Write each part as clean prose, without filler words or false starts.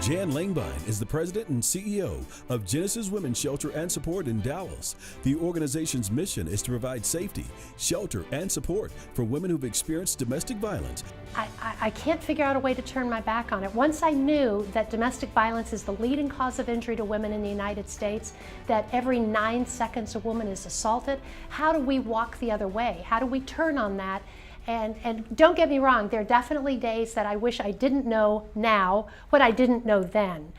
Jan Langbein is the president and CEO of Genesis Women's Shelter and Support in Dallas. The organization's mission is to provide safety, shelter, and support for women who've experienced domestic violence. I can't figure out a way to turn my back on it. Once I knew that domestic violence is the leading cause of injury to women in the United States, that every 9 seconds a woman is assaulted, how do we walk the other way? How do we turn on that? And don't get me wrong, there are definitely days that I wish I didn't know now what I didn't know then.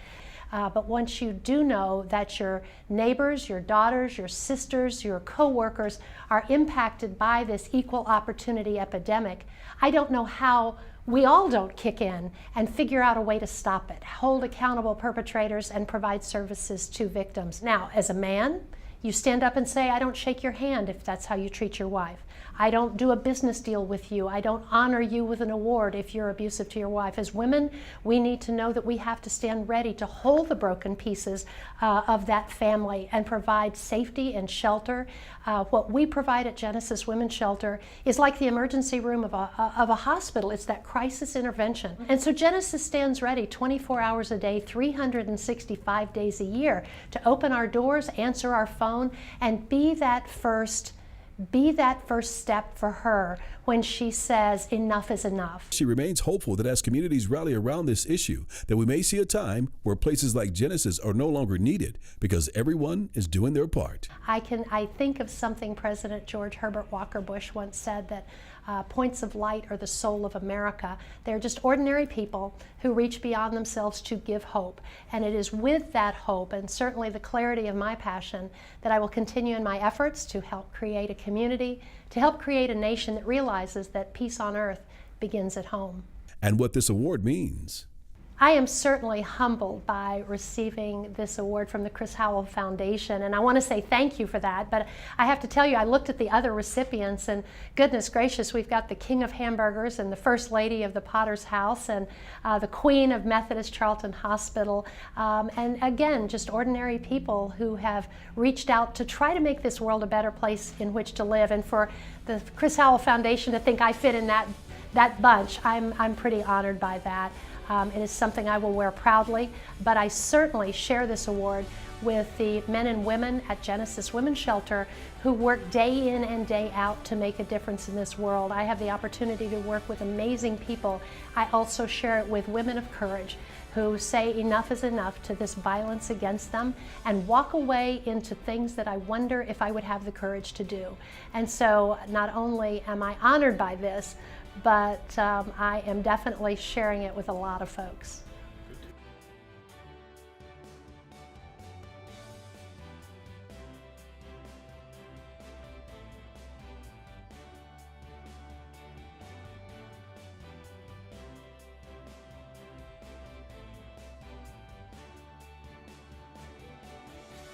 But once you do know that your neighbors, your daughters, your sisters, your co-workers are impacted by this equal opportunity epidemic, I don't know how we all don't kick in and figure out a way to stop it, hold accountable perpetrators, and provide services to victims. Now, as a man, you stand up and say, I don't shake your hand if that's how you treat your wife. I don't do a business deal with you. I don't honor you with an award if you're abusive to your wife. As women, we need to know that we have to stand ready to hold the broken pieces of that family and provide safety and shelter. What we provide at Genesis Women's Shelter is like the emergency room of a hospital. It's that crisis intervention. And so Genesis stands ready 24 hours a day, 365 days a year to open our doors, answer our phone, and be that first step for her when she says enough is enough. She remains hopeful that as communities rally around this issue, that we may see a time where places like Genesis are no longer needed because everyone is doing their part. I think of something President George Herbert Walker Bush once said, that points of light are the soul of America. They're just ordinary people who reach beyond themselves to give hope. And it is with that hope and certainly the clarity of my passion that I will continue in my efforts to help create a community, to help create a nation that realizes that peace on earth begins at home. And what this award means. I am certainly humbled by receiving this award from the Chris Howell Foundation, and I want to say thank you for that. But I have to tell you, I looked at the other recipients, and goodness gracious, we've got the King of Hamburgers and the First Lady of the Potter's House and the Queen of Methodist Charlton Hospital, and again, just ordinary people who have reached out to try to make this world a better place in which to live. And for the Chris Howell Foundation to think I fit in that bunch, I'm pretty honored by that. It is something I will wear proudly, but I certainly share this award with the men and women at Genesis Women's Shelter who work day in and day out to make a difference in this world. I have the opportunity to work with amazing people. I also share it with women of courage who say enough is enough to this violence against them and walk away into things that I wonder if I would have the courage to do. And so not only am I honored by this, but I am definitely sharing it with a lot of folks.